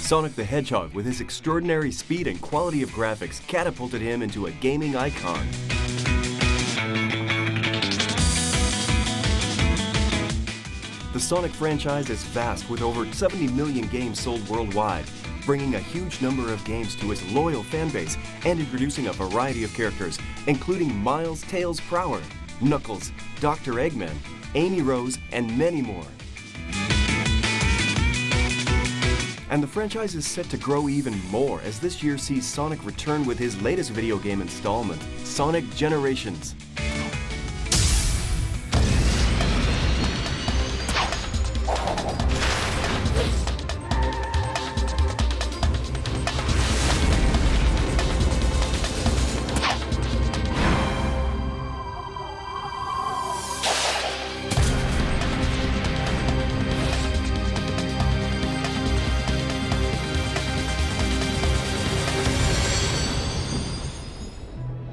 Sonic the Hedgehog, with his extraordinary speed and quality of graphics, catapulted him into a gaming icon. The Sonic franchise is vast, with over 70 million games sold worldwide, bringing a huge number of games to its loyal fanbase and introducing a variety of characters, including Miles Tails Prower, Knuckles, Dr. Eggman, Amy Rose, and many more. And the franchise is set to grow even more as this year sees Sonic return with his latest video game installment, Sonic Generations.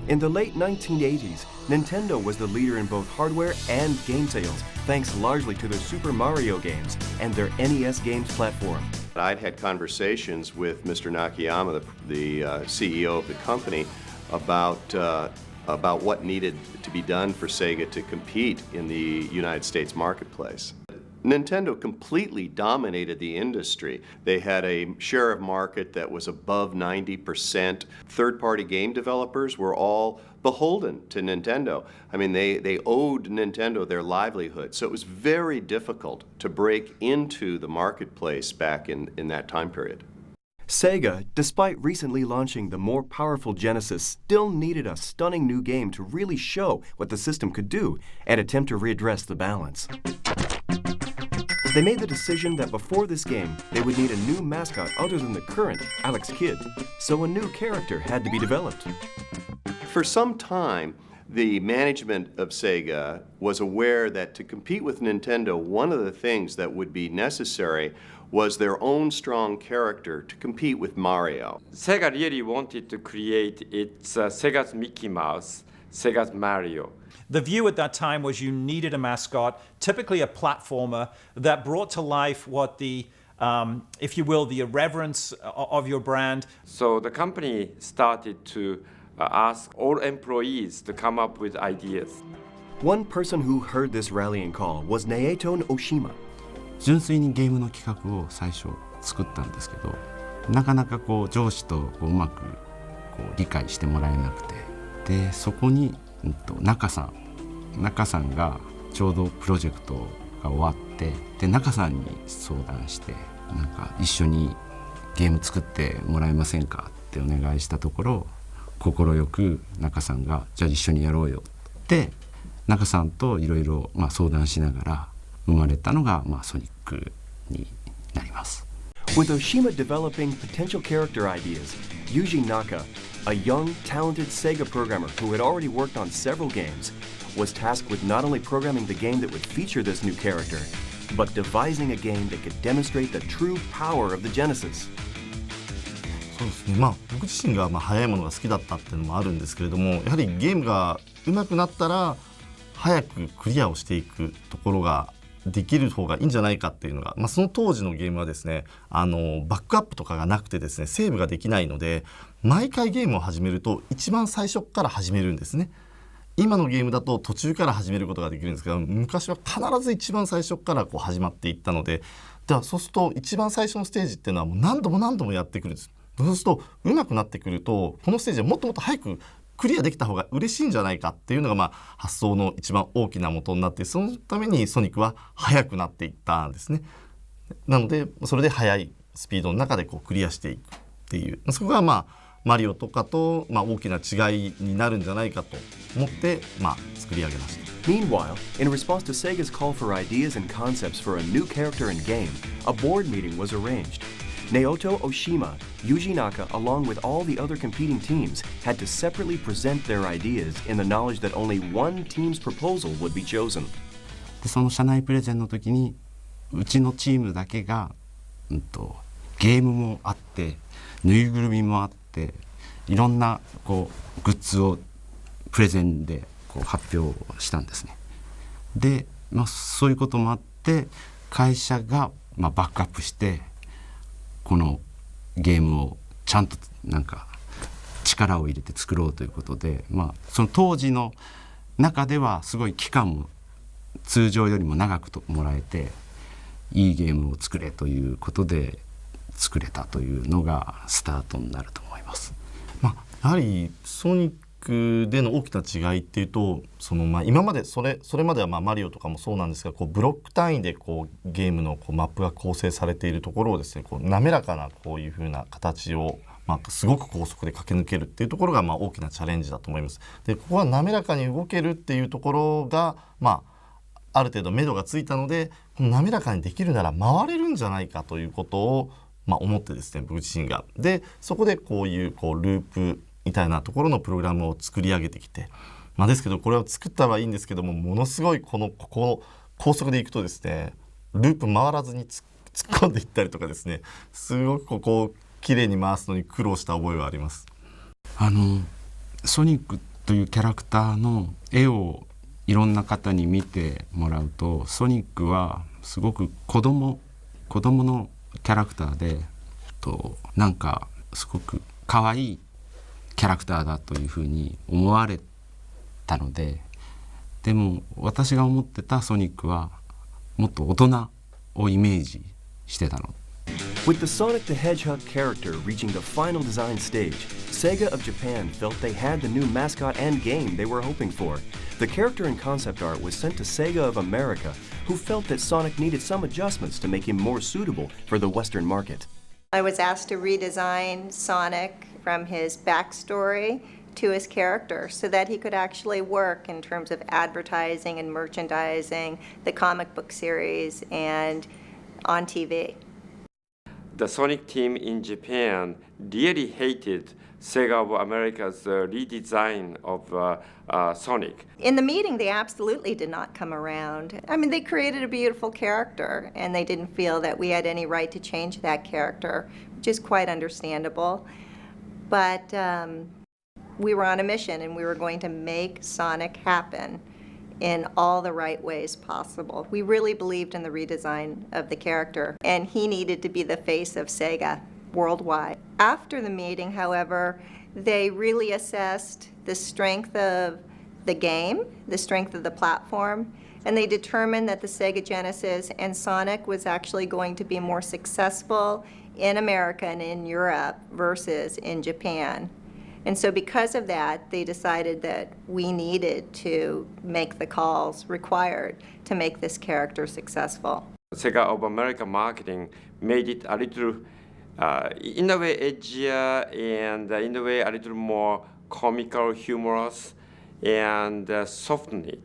In the late 1980s, Nintendo was the leader in both hardware and game sales, thanks largely to their Super Mario games and their NES games platform. I'd had conversations with Mr. Nakayama, the CEO of the company, about what needed to be done for SEGA to compete in the United States marketplace. Nintendo completely dominated the industry. They had a share of market that was above 90%. Third-party game developers were all beholden to Nintendo. I mean, they owed Nintendo their livelihood. So it was very difficult to break into the marketplace back in that time period. SEGA, despite recently launching the more powerful Genesis, still needed a stunning new game to really show what the system could do and attempt to readdress the balance. They made the decision that before this game, they would need a new mascot other than the current Alex Kidd, so a new character had to be developed. For some time, the management of SEGA was aware that to compete with Nintendo, one of the things that would be necessary was their own strong character to compete with Mario. SEGA really wanted to create its SEGA's Mickey Mouse, SEGA's Mario. The view at that time was you needed a mascot, typically a platformer, that brought to life what the, if you will, the irreverence of your brand. So the company started to ask all employees to come up with ideas. One person who heard this rallying call was Naoto Oshima. 純粋にゲームの企画を最初作ったんですけど、なかなか上司とうまく理解してもらえなくて、でそこに中さんがちょうどプロジェクトが終わって、で中さんに相談して、なんか一緒にゲーム作ってもらえませんかってお願いしたところ、快く中さんがじゃあ一緒にやろうよって中さんといろいろ相談しながら生まれたのがソニックになります。With Oshima developing potential character ideas, Yuji Naka, a young, talented SEGA programmer who had already worked on several games, was tasked with not only programming the game that would feature this new character, but devising a game that could demonstrate the true power of the Genesis. そうですね、僕自身が速いものが好きだったっていうのもあるんですけれども、やはりゲームが上手くなったら早くクリアをしていくところができる方がいいんじゃないかっていうのが、その当時のゲームはですね、バックアップとかがなくてですね、セーブができないので、毎回ゲームを始めると一番最初から始めるんですね。今のゲームだと途中から始めることができるんですけど、昔は必ず一番最初から始まっていったので、ではそうすると一番最初のステージっていうのはもう何度もやってくるんです。そうすると上手くなってくると、このステージはもっともっと早くクリアできた方が嬉しいんじゃないかっていうのが発想の一番大きな元になって、そのためにソニックは速くなっていったんですね。なのでそれで速いスピードの中でクリアしていくっていう、そこがマリオとかと大きな違いになるんじゃないかと思って作り上げました。Meanwhile, in response to SEGA's call for ideas and concepts for a new character and game, a board meeting was arranged. Naoto Oshima, Yuji Naka, along with all the other competing teams, had to separately present their ideas in the knowledge that only one team's proposal would be chosen. でその社内プレゼンの時にうちのチームだけが、ゲームもあってぬいぐるみもあっていろんなグッズをプレゼンで発表したんですね。で、そういうこともあって会社がバックアップしてこのゲームをちゃんとなんか力を入れて作ろうということで、その当時の中ではすごい期間も通常よりも長くもらえていいゲームを作れということで作れたというのがスタートになると思います。やはりソニックでの大きな違いっていうと今までそれまではマリオとかもそうなんですがブロック単位でゲームのマップが構成されているところをですね滑らかなこういう風な形をすごく高速で駆け抜けるっていうところが大きなチャレンジだと思います。でここは滑らかに動けるっていうところがある程度目処がついたので滑らかにできるなら回れるんじゃないかということを思ってですね僕自身が。でそこでこういうループみたいなところのプログラムを作り上げてきて、ですけどこれを作ったはいいんですけどもものすごいここ高速でいくとですねループ回らずに突っ込んでいったりとかですねすごく綺麗に回すのに苦労した覚えはあります。ソニックというキャラクターの絵をいろんな方に見てもらうとソニックはすごく子供のキャラクターでなんかすごく可愛いキャラクターだというふうに思われたので、でも私が思ってたソニックはもっと大人をイメージしてたの。With the Sonic the Hedgehog character reaching the final design stage, SEGA of Japan felt they had the new mascot and game they were hoping for. The character and concept art was sent to SEGA of America, who felt that Sonic needed some adjustments to make him more suitable for the Western market. I was asked to redesign Sonic from his backstory to his character so that he could actually work in terms of advertising and merchandising, the comic book series, and on TV. The Sonic team in Japan really hated SEGA of America's redesign of Sonic. In the meeting, they absolutely did not come around. I mean, they created a beautiful character, and they didn't feel that we had any right to change that character, which is quite understandable. But we were on a mission, and we were going to make Sonic happen in all the right ways possible. We really believed in the redesign of the character, and he needed to be the face of SEGA worldwide. After the meeting, however, they really assessed the strength of the game, the strength of the platform, and they determined that the Sega Genesis and Sonic was actually going to be more successful in America and in Europe versus in Japan. And so because of that, they decided that we needed to make the calls required to make this character successful. SEGA of America marketing made it a little, in a way, edgier and in a way a little more comical, humorous, and softened it.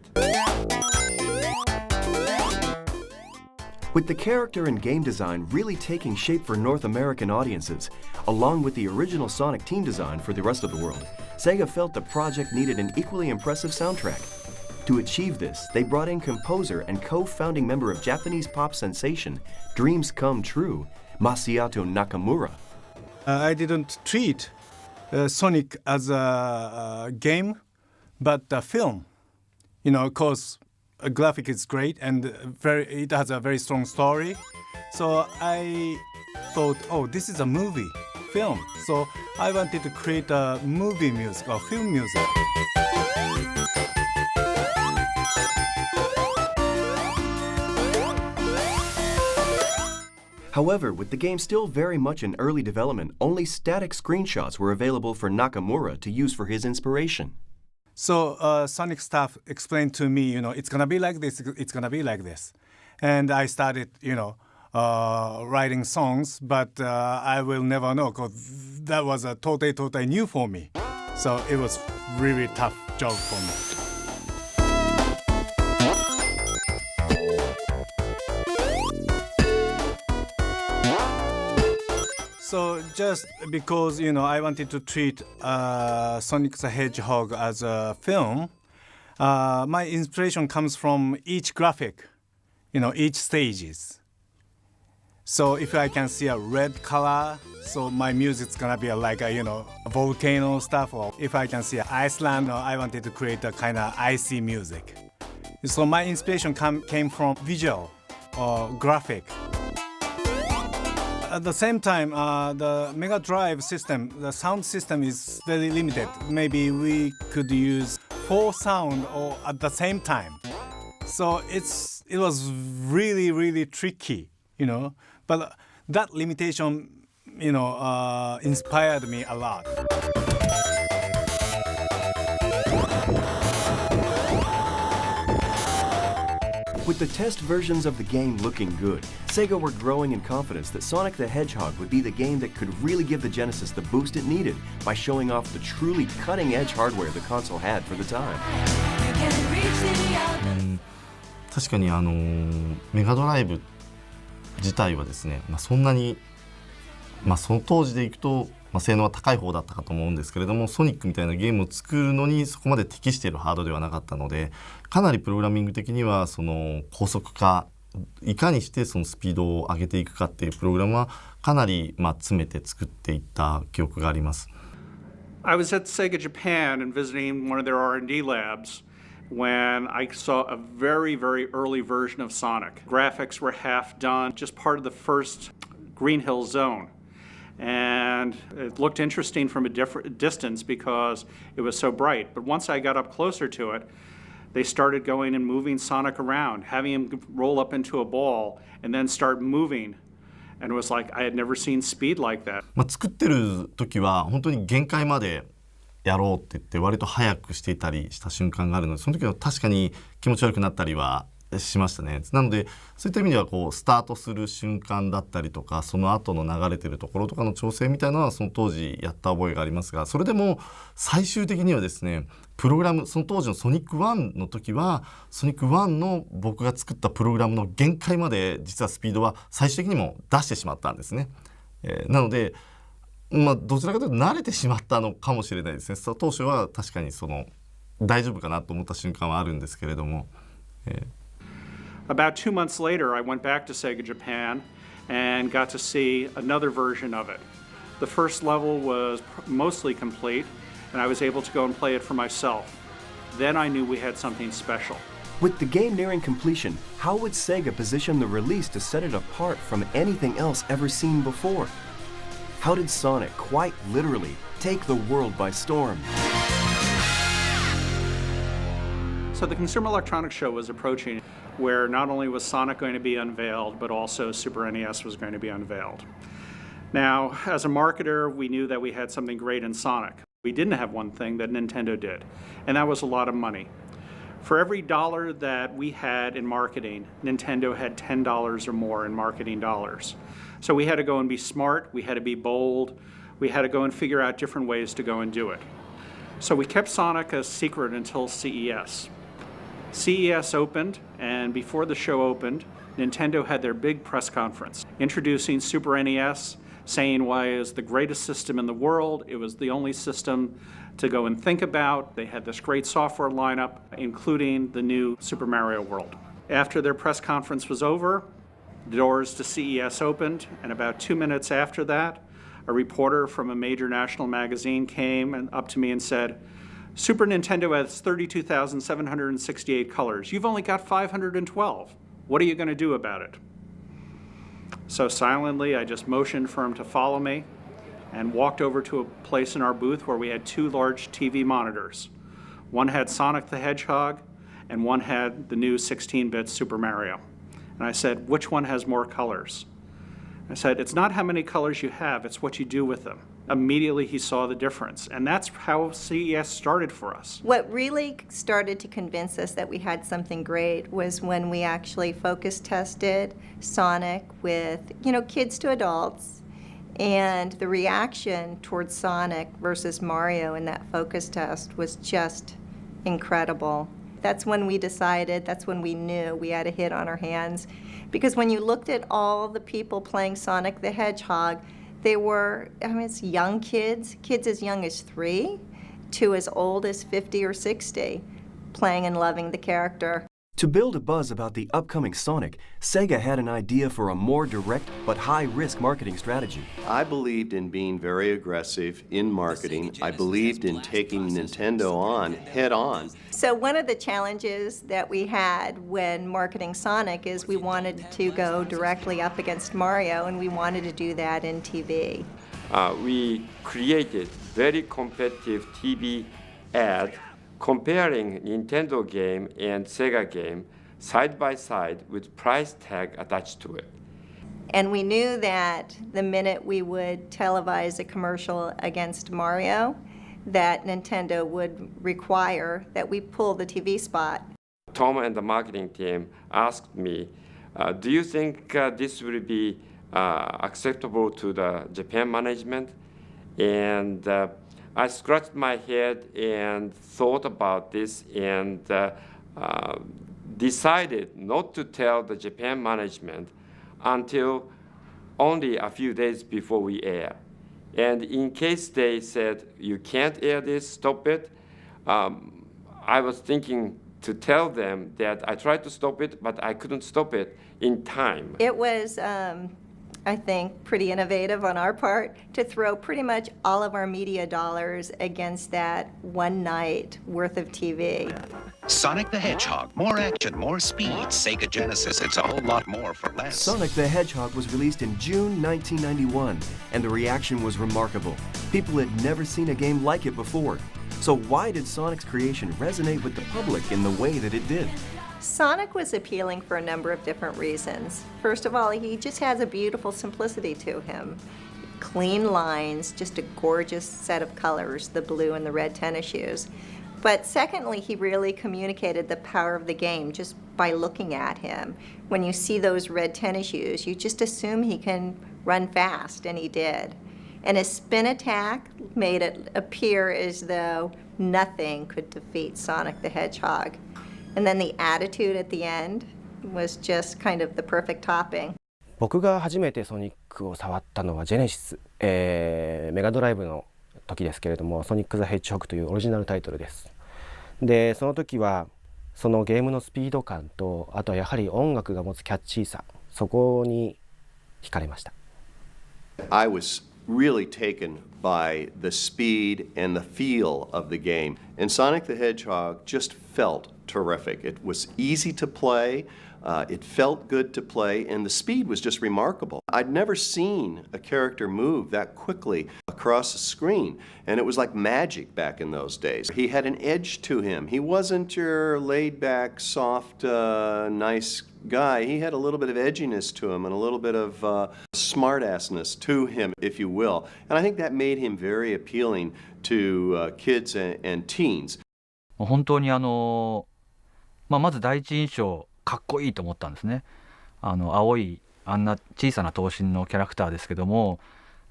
With the character and game design really taking shape for North American audiences, along with the original Sonic team design for the rest of the world, SEGA felt the project needed an equally impressive soundtrack. To achieve this, they brought in composer and co-founding member of Japanese pop sensation Dreams Come True, Masato Nakamura. I didn't treat Sonic as a game, but a film. Because a graphic is great and it has a very strong story. So I thought, this is a movie, film. So I wanted to create a movie music or film music. However, with the game still very much in early development, only static screenshots were available for Nakamura to use for his inspiration. So Sonic staff explained to me, it's going to be like this, it's going to be like this. And I started, writing songs, but I will never know because that was a totally new for me. So it was really tough job for me. So just because, I wanted to treat Sonic the Hedgehog as a film, my inspiration comes from each graphic, each stages. So if I can see a red color, so my music's gonna be like a volcano stuff, or if I can see Iceland, I wanted to create a kind of icy music. So my inspiration came from visual or graphic. at the same time, the Mega Drive system, the sound system is very limited. Maybe we could use 4 sound or at the same time. So it was really, really tricky, But that limitation, inspired me a lot. With the test versions of the game looking good, SEGA were growing in confidence that Sonic the Hedgehog would be the game that could really give the Genesis the boost it needed by showing off the truly cutting-edge hardware the console had for the time. 確かにメガドライブ自体はですね、そんなに、その当時でいくと、性能は高い方だったかと思うんですけれども、ソニックみたいなゲームを作るのにそこまで適しているハードではなかったので、かなりプログラミング的にはその高速化、いかにしてそのスピードを上げていくかっていうプログラムはかなり詰めて作っていった記憶があります。I was at SEGA Japan and visiting one of their R&D labs when I saw a very, very early version of Sonic. Graphics were half done, just part of the first Green Hill Zone. And it looked interesting from a different distance because it was so bright. But once I got up closer to it, they started going and moving Sonic around, having him roll up into a ball and then start moving. And it was like I had never seen speed like that. 作ってる時は本当に限界までやろうって言って割と早くしていたりした瞬間があるので、その時は確かに気持ち悪くなったりはしましたね。なのでそういった意味ではスタートする瞬間だったりとか、その後の流れてるところとかの調整みたいなのはその当時やった覚えがありますが、それでも最終的にはですね、プログラム、その当時のソニック1の時はソニック1の僕が作ったプログラムの限界まで実はスピードは最終的にも出してしまったんですね。なのでどちらかというと慣れてしまったのかもしれないですね。当初は確かに大丈夫かなと思った瞬間はあるんですけれども。About 2 months later, I went back to SEGA Japan and got to see another version of it. The first level was mostly complete, and I was able to go and play it for myself. Then I knew we had something special. With the game nearing completion, how would SEGA position the release to set it apart from anything else ever seen before? How did Sonic quite literally take the world by storm? So the Consumer Electronics Show was approaching, where not only was Sonic going to be unveiled, but also Super NES was going to be unveiled. Now, as a marketer, we knew that we had something great in Sonic. We didn't have one thing that Nintendo did, and that was a lot of money. For every dollar that we had in marketing, Nintendo had $10 or more in marketing dollars. So we had to go and be smart, we had to be bold, we had to go and figure out different ways to go and do it. So we kept Sonic a secret until CES. CES opened, and before the show opened, Nintendo had their big press conference introducing Super NES, saying why it was the greatest system in the world. It was the only system to go and think about. They had this great software lineup, including the new Super Mario World. After their press conference was over, the doors to CES opened, and about 2 minutes after that, a reporter from a major national magazine came up to me and said, Super Nintendo has 32,768 colors. You've only got 512. What are you going to do about it? So silently, I just motioned for him to follow me and walked over to a place in our booth where we had 2 large TV monitors. One had Sonic the Hedgehog, and one had the new 16-bit Super Mario. And I said, which one has more colors? I said, it's not how many colors you have, it's what you do with them. Immediately he saw the difference, and that's how CES started for us. What really started to convince us that we had something great was when we actually focus tested Sonic with, kids to adults, and the reaction towards Sonic versus Mario in that focus test was just incredible. That's when we decided, that's when we knew we had a hit on our hands. Because when you looked at all the people playing Sonic the Hedgehog, they were, it's young kids as young as 3 to as old as 50 or 60, playing and loving the character. To build a buzz about the upcoming Sonic, SEGA had an idea for a more direct but high-risk marketing strategy. I believed in being very aggressive in marketing. I believed in taking Nintendo on head-on. So one of the challenges that we had when marketing Sonic is we wanted to go directly up against Mario, and we wanted to do that in TV. We created very competitive TV ad comparing Nintendo game and Sega game side by side with price tag attached to it. And we knew that the minute we would televise a commercial against Mario, that Nintendo would require that we pull the TV spot. Tom and the marketing team asked me, do you think this will be acceptable to the Japan management? And I scratched my head and thought about this and decided not to tell the Japan management until only a few days before we air. And in case they said, you can't air this, stop it, I was thinking to tell them that I tried to stop it, but I couldn't stop it in time. It was, I think, pretty innovative on our part to throw pretty much all of our media dollars against that one night worth of TV. Sonic the Hedgehog, more action, more speed. Sega Genesis, it's a whole lot more for less. Sonic the Hedgehog was released in June 1991, and the reaction was remarkable. People had never seen a game like it before. So why did Sonic's creation resonate with the public in the way that it did? Sonic was appealing for a number of different reasons. First of all, he just has a beautiful simplicity to him. Clean lines, just a gorgeous set of colors, the blue and the red tennis shoes. But secondly, he really communicated the power of the game just by looking at him. When you see those red tennis shoes, you just assume he can run fast, and he did. And his spin attack made it appear as though nothing could defeat Sonic the Hedgehog. And then the attitude at the end was just kind of the perfect topping. 僕が初めてソニックを触ったのはジェネシス、メガドライブの時ですけれども、ソニック・ザ・ヘッジホッグというオリジナルタイトルです。で、その時はそのゲームのスピード感と、あとはやはり音楽が持つキャッチーさ、そこに惹かれました。I was really taken by the speed and the feel of the game. And Sonic the Hedgehog just felt terrific. It was easy to play, it felt good to play, and the speed was just remarkable. I'd never seen a character move that quickly across the screen, and it was like magic back in those days. He had an edge to him. He wasn't your laid-back, soft, nice guy. He had a little bit of edginess to him and a little bit of smart-assness to him, if you will. And I think that made him very appealing to kids and teens. 本当にまず第一印象かっこいいと思ったんですね。青いあんな小さな頭身のキャラクターですけども、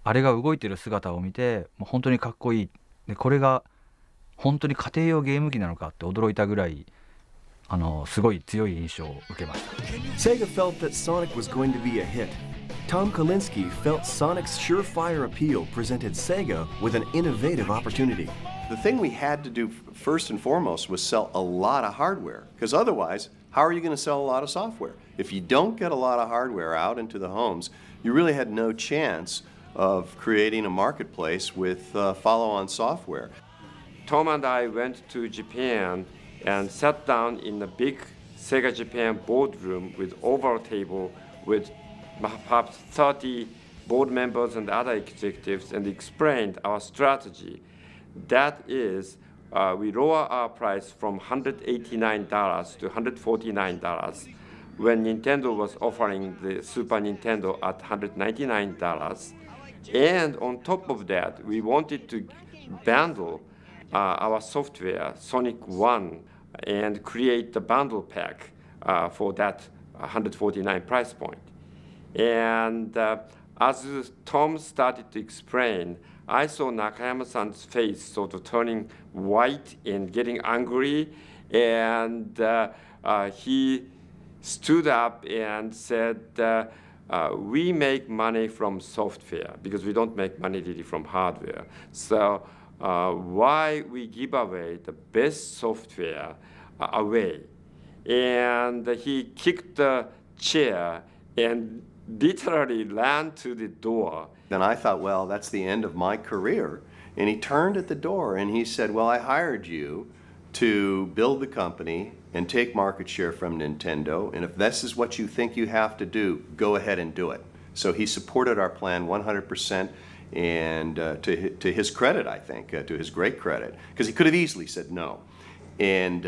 あれが動いてる姿を見てもう本当にかっこいい。でこれが本当に家庭用ゲーム機なのかって驚いたぐらいすごい強い印象を受けました。Sega felt that Sonic was going to be a hit. Tom Kalinske felt Sonic's surefire appeal presented Sega with an innovative opportunity. The thing we had to do first and foremost was sell a lot of hardware, because otherwise, how are you going to sell a lot of software? If you don't get a lot of hardware out into the homes, you really had no chance of creating a marketplace with follow-on software. Tom and I went to Japan and sat down in a big Sega Japan boardroom with oval table with perhaps 30 board members and other executives and explained our strategy. That is, we lower our price from $189 to $149 when Nintendo was offering the Super Nintendo at $199. And on top of that, we wanted to bundle our software, Sonic 1, and create the bundle pack for that $149 price point. And as Tom started to explain, I saw Nakayama-san's face sort of turning white and getting angry, and he stood up and said, we make money from software because we don't make money really from hardware. So why we give away the best software away? and he kicked the chair and literally ran to the door. Then I thought, well, that's the end of my career. And he turned at the door and he said, well, I hired you to build the company and take market share from Nintendo, and if this is what you think you have to do, go ahead and do it. So he supported our plan 100%, and to his credit, I think, to his great credit, because he could have easily said no. And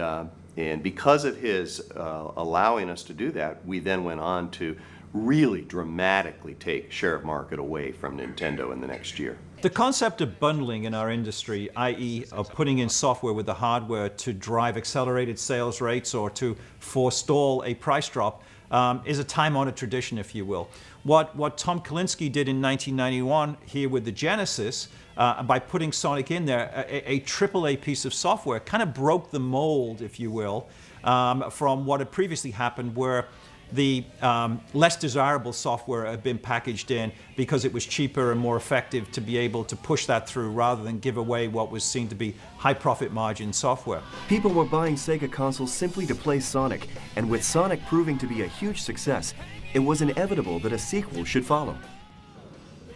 because of his allowing us to do that, we then went on to really dramatically take share of market away from Nintendo in the next year. The concept of bundling in our industry, i.e. of putting in software with the hardware to drive accelerated sales rates or to forestall a price drop, is a time-honored tradition, if you will. What Tom Kalinske did in 1991 here with the Genesis, by putting Sonic in there, a AAA piece of software, kind of broke the mold, if you will, from what had previously happened, where the less desirable software had been packaged in because it was cheaper and more effective to be able to push that through rather than give away what was seen to be high profit margin software. People were buying Sega consoles simply to play Sonic, and with Sonic proving to be a huge success, it was inevitable that a sequel should follow.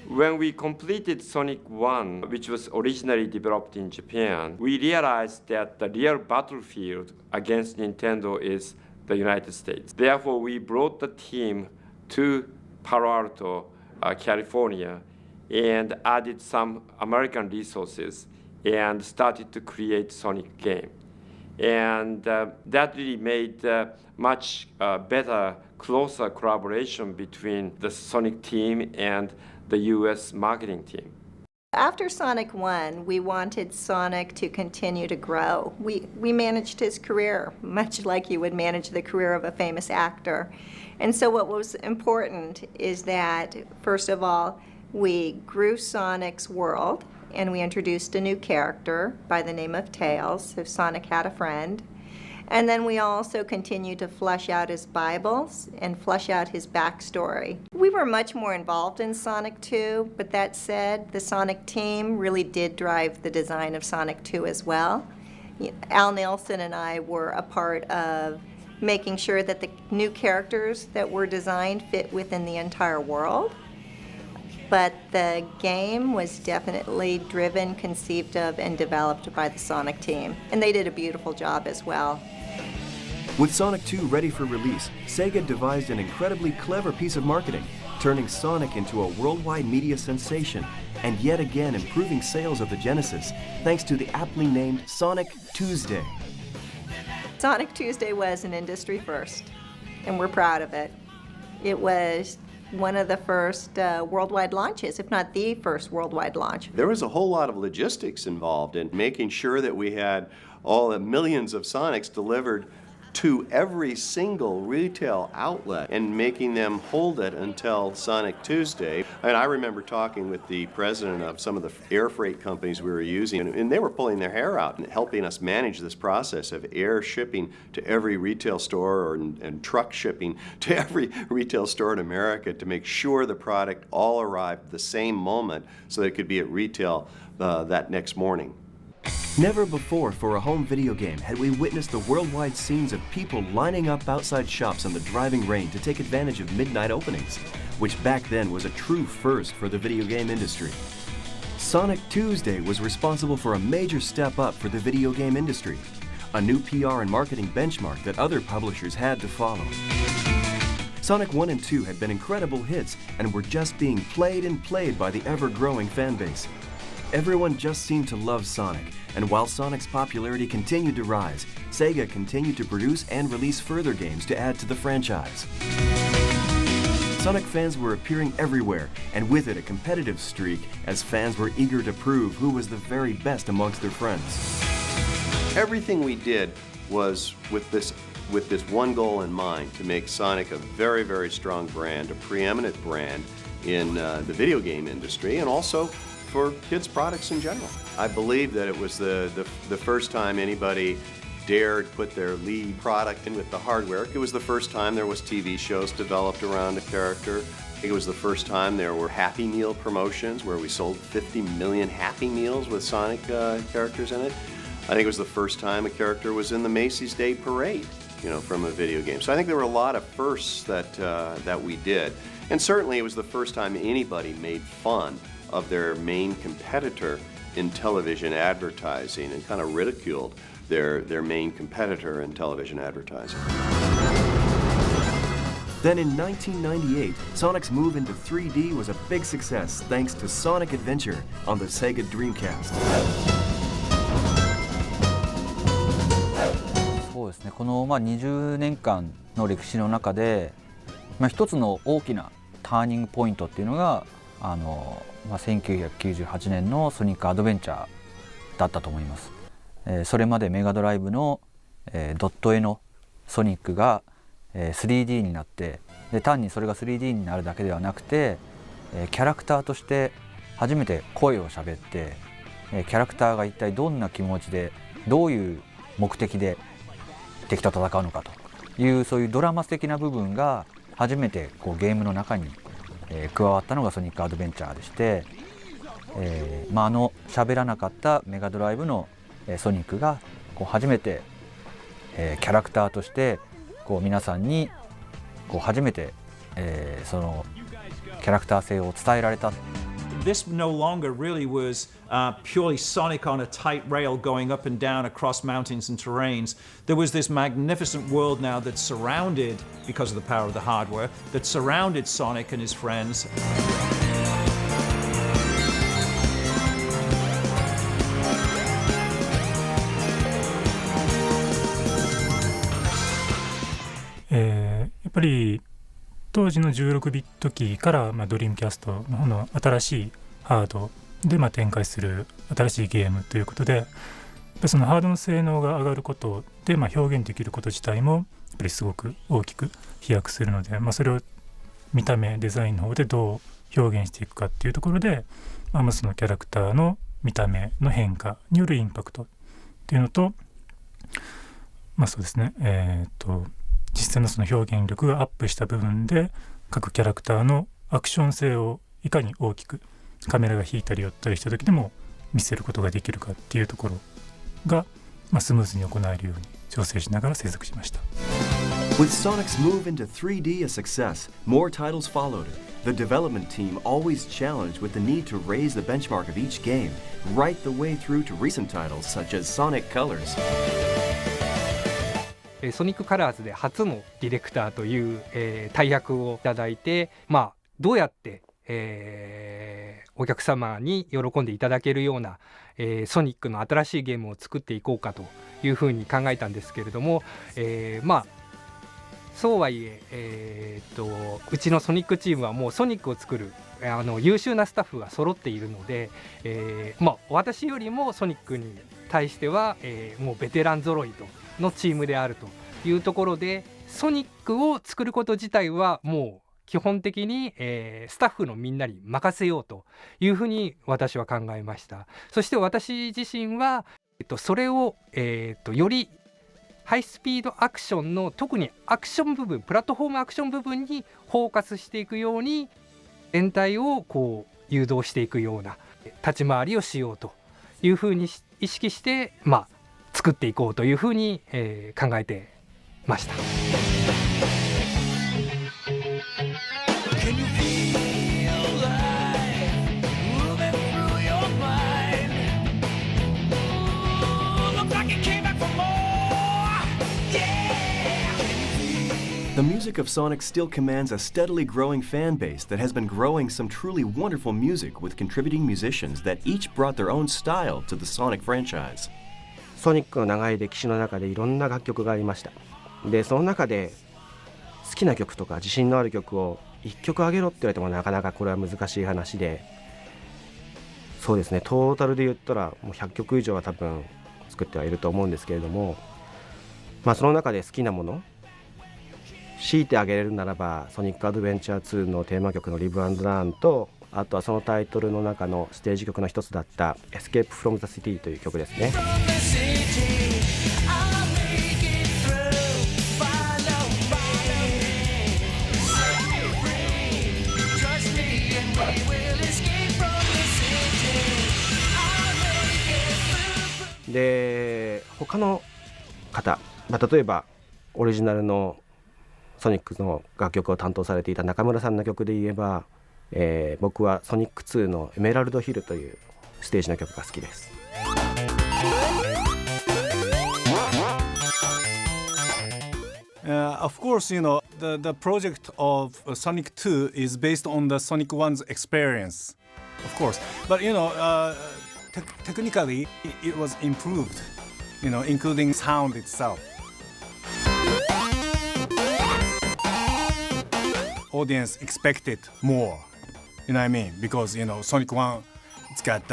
When we completed Sonic 1, which was originally developed in Japan, we realized that the real battlefield against Nintendo is the United States. Therefore, we brought the team to Palo Alto, California, and added some American resources and started to create Sonic game. And that really made much better, closer collaboration between the Sonic team and the US marketing team. After Sonic 1, we wanted Sonic to continue to grow. We managed his career, much like you would manage the career of a famous actor. And so what was important is that, first of all, we grew Sonic's world, and we introduced a new character by the name of Tails, so Sonic had a friend. And then we also continued to flesh out his Bibles and flesh out his backstory. We were much more involved in Sonic 2, but that said, the Sonic team really did drive the design of Sonic 2 as well. Al Nelson and I were a part of making sure that the new characters that were designed fit within the entire world. But the game was definitely driven, conceived of, and developed by the Sonic team. And they did a beautiful job as well. With Sonic 2 ready for release, Sega devised an incredibly clever piece of marketing, turning Sonic into a worldwide media sensation, and yet again improving sales of the Genesis, thanks to the aptly named Sonic Tuesday. Sonic Tuesday was an industry first, and we're proud of it. It was one of the first worldwide launches, if not the first worldwide launch. There was a whole lot of logistics involved in making sure that we had all the millions of Sonics delivered to every single retail outlet and making them hold it until Sonic Tuesday. And I remember talking with the president of some of the air freight companies we were using, and they were pulling their hair out and helping us manage this process of air shipping to every retail store and truck shipping to every retail store in America to make sure the product all arrived the same moment so that it could be at retail that next morning. Never before for a home video game had we witnessed the worldwide scenes of people lining up outside shops in the driving rain to take advantage of midnight openings, which back then was a true first for the video game industry. Sonic Tuesday was responsible for a major step up for the video game industry, a new PR and marketing benchmark that other publishers had to follow. Sonic 1 and 2 had been incredible hits and were just being played and played by the ever-growing fan base. Everyone just seemed to love Sonic, and while Sonic's popularity continued to rise, Sega continued to produce and release further games to add to the franchise. Sonic fans were appearing everywhere, and with it a competitive streak, as fans were eager to prove who was the very best amongst their friends. Everything we did was with this one goal in mind, to make Sonic a very, very strong brand, a preeminent brand in the video game industry, and also for kids' products in general. I believe that it was the first time anybody dared put their lead product in with the hardware. It was the first time there was TV shows developed around a character. I think it was the first time there were Happy Meal promotions where we sold 50 million Happy Meals with Sonic characters in it. I think it was the first time a character was in the Macy's Day Parade. from a video game. So I think there were a lot of firsts that we did. And certainly it was the first time anybody made fun of their main competitor in television advertising and kind of ridiculed their main competitor in television advertising. Then in 1998, Sonic's move into 3D was a big success thanks to Sonic Adventure on the Sega Dreamcast. そうですね、この20年間の歴史の中で、一つの大きなターニングポイントっていうのが1998年のソニックアドベンチャーだったと思います。それまでメガドライブのドット絵のソニックが3D になって、で単にそれが 3D になるだけではなくて、キャラクターとして初めて声を喋って、キャラクターが一体どんな気持ちでどういう目的で敵と戦うのかという、そういうドラマ的な部分が初めてゲームの中に加わったのがソニックアドベンチャーでして、喋らなかったメガドライブのソニックが初めてキャラクターとして皆さんに初めてそのキャラクター性を伝えられた。This no longer really was purely Sonic on a tight rail going up and down across mountains and terrains. There was this magnificent world now that surrounded, because of the power of the hardware, that surrounded Sonic and his friends. やっぱり当時の16ビット機から、ドリームキャストの方の新しいハードで、展開する新しいゲームということで、そのハードの性能が上がることで、表現できること自体もやっぱりすごく大きく飛躍するので、それを見た目デザインの方でどう表現していくかっていうところで、そのキャラクターの見た目の変化によるインパクトっていうのと、そうですね、実際のその表現力がアップした部分で各キャラクターのアクション性をいかに大きくカメラが引いたり寄ったりした時でも見せることができるかっていうところが、スムーズに行えるように調整しながら制作しました。 With Sonic's move into 3D a success, more titles followed. The development team always challenged with the need to raise the benchmark of each game, right the way through to recent titles such as Sonic Colors. ソニックカラーズで初のディレクターという、大役をいただいて、どうやって、お客様に喜んでいただけるような、ソニックの新しいゲームを作っていこうかというふうに考えたんですけれども、そうはいえうちのソニックチームはもうソニックを作る優秀なスタッフが揃っているので、私よりもソニックに対しては、もうベテラン揃いのチームであるというところで、ソニックを作ること自体はもう基本的に、スタッフのみんなに任せようというふうに私は考えました。そして私自身は、それを、よりハイスピードアクションの特にアクション部分、プラットフォームアクション部分にフォーカスしていくように、全体を誘導していくような立ち回りをしようというふうに意識して、作っていこうというふうに、考えてました。The music of Sonic still commands a steadily growing fan base that has been growing some truly wonderful music with contributing musicians that each brought their own style to the Sonic franchise. ソニックの長い歴史の中でいろんな楽曲がありました。でその中で好きな曲とか自信のある曲を1曲あげろって言われてもなかなかこれは難しい話で、そうですね、トータルで言ったらもう100曲以上は多分作ってはいると思うんですけれども、その中で好きなもの強いてあげれるならばソニックアドベンチャー2のテーマ曲のリブ&ラーンと、あとはそのタイトルの中のステージ曲の一つだったエスケープフロムザシティという曲ですね。で他の方、例えばオリジナルのソニックの楽曲を担当されていた中村さんの曲で言えば、僕はソニック2のエメラルドヒルというステージの曲が好きです。Of course, the project of Sonic 2 is based on the Sonic 1's experience, of course. But, technically, it was improved, including sound itself. Audience expected more, you know what I mean? Because, Sonic 1, it's got,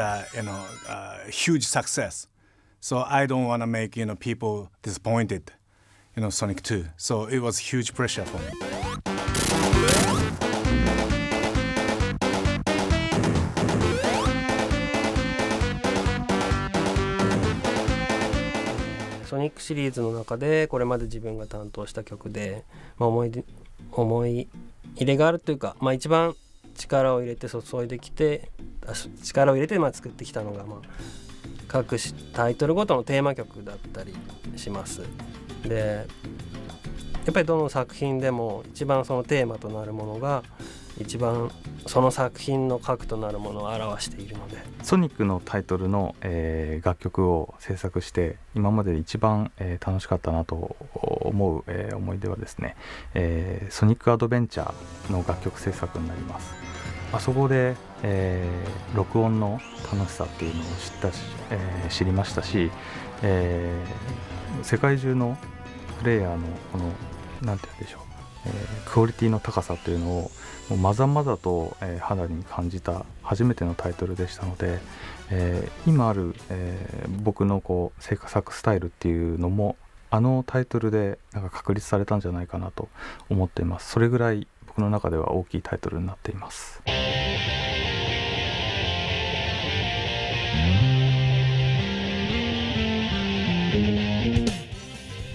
huge success. So I don't want to make, people disappointed. Sonic 2. So it was huge pressure for me. Sonic シリーズの中でこれまで自分が担当した曲で、思い入れがあるというか、一番力を入れて作ってきたのが、各タイトルごとのテーマ曲だったりします。でやっぱりどの作品でも一番そのテーマとなるものが一番その作品の核となるものを表しているので、ソニックのタイトルの、楽曲を制作して今までで一番、楽しかったなと思う、思い出はですね、ソニックアドベンチャーの楽曲制作になります。あそこで、録音の楽しさっていうのを知りましたし、世界中のプレイヤーのこのなんて言うんでしょう、クオリティの高さというのをもうまざまざと、肌に感じた初めてのタイトルでしたので、今ある、僕の制作スタイルっていうのもあのタイトルで確立されたんじゃないかなと思っています。それぐらい僕の中では大きいタイトルになっています。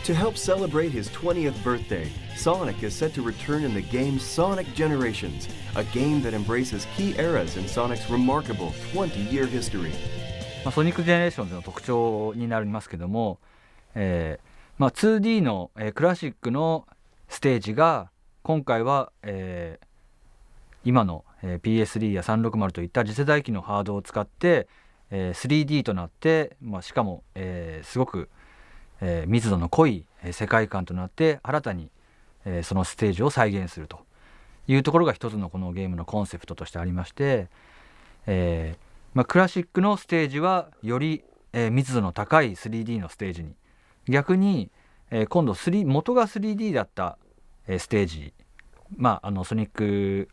To help celebrate his 20th birthday, Sonic is set to return in the game Sonic Generations, a game that embraces key eras in Sonic's remarkable 20-year history. ソニックジェネレーションズの特徴になりますけども、2D の、クラシックのステージが今回は、今の、PS3 や360といった次世代機のハードを使って、3D となって、しかも、すごく密度の濃い世界観となって新たにそのステージを再現するというところが一つのこのゲームのコンセプトとしてありまして、クラシックのステージはより密度の高い 3D のステージに、逆に今度元が 3D だったステージ、ソニック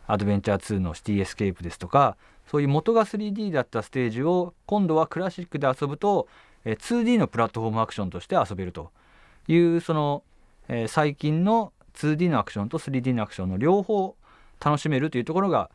アドベンチャー2のシティエスケープですとか、そういう元が 3D だったステージを今度はクラシックで遊ぶと2D のプラットフォームアクションとして遊べるというその、最近の 2D のアクションと 3D のアクションの両方楽しめるというところが、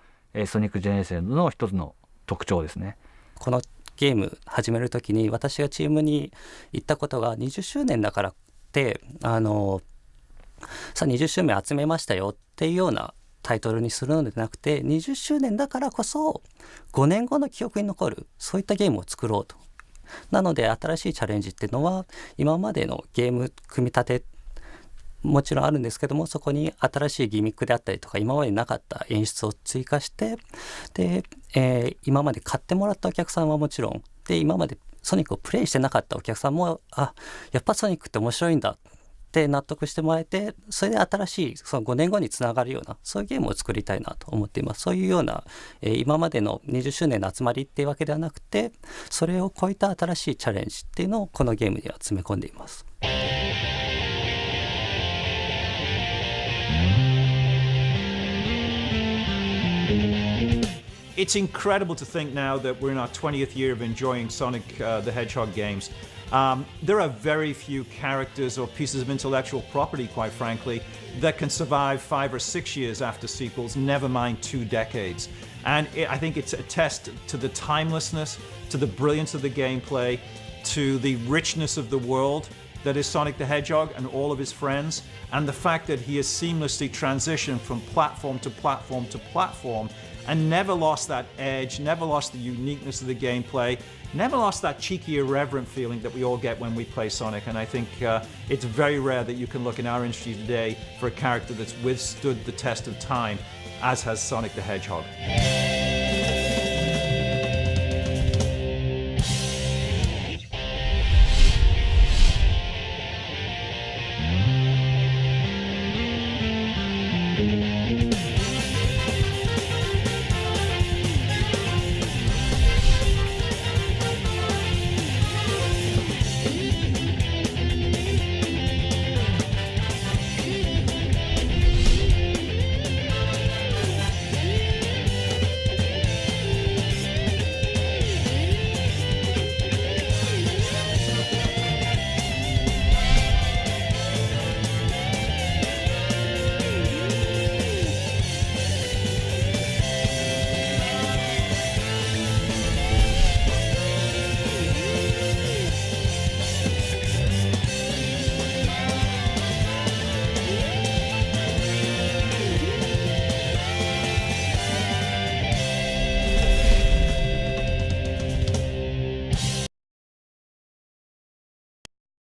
ソニックジェネレーションの一つの特徴ですね。このゲーム始める時に私がチームに言ったことが20周年だからってさあ20周年集めましたよっていうようなタイトルにするのではなくて、20周年だからこそ5年後の記憶に残るそういったゲームを作ろうと。なので新しいチャレンジっていうのは今までのゲーム組み立てもちろんあるんですけども、そこに新しいギミックであったりとか今までなかった演出を追加して、で、今まで買ってもらったお客さんはもちろんで、今までソニックをプレイしてなかったお客さんもやっぱソニックって面白いんだって納得してもらえて、それで新しいその5年後につながるようなそういうゲームを作りたいなと思っています。そういうような、今までの20周年の集まりっていうわけではなくて、それを超えた新しいチャレンジっていうのをこのゲームには詰め込んでいます。It's incredible to think now that we're in our 20th year of enjoying Sonic the Hedgehog games. There are very few characters or pieces of intellectual property, quite frankly, that can survive 5 or 6 years after sequels, never mind 2 decades. And I think it's a test to the timelessness, to the brilliance of the gameplay, to the richness of the world that is Sonic the Hedgehog and all of his friends, and the fact that he has seamlessly transitioned from platform to platform to platform and never lost that edge, never lost the uniqueness of the gameplay, never lost that cheeky, irreverent feeling that we all get when we play Sonic. And I think it's very rare that you can look in our industry today for a character that's withstood the test of time, as has Sonic the Hedgehog.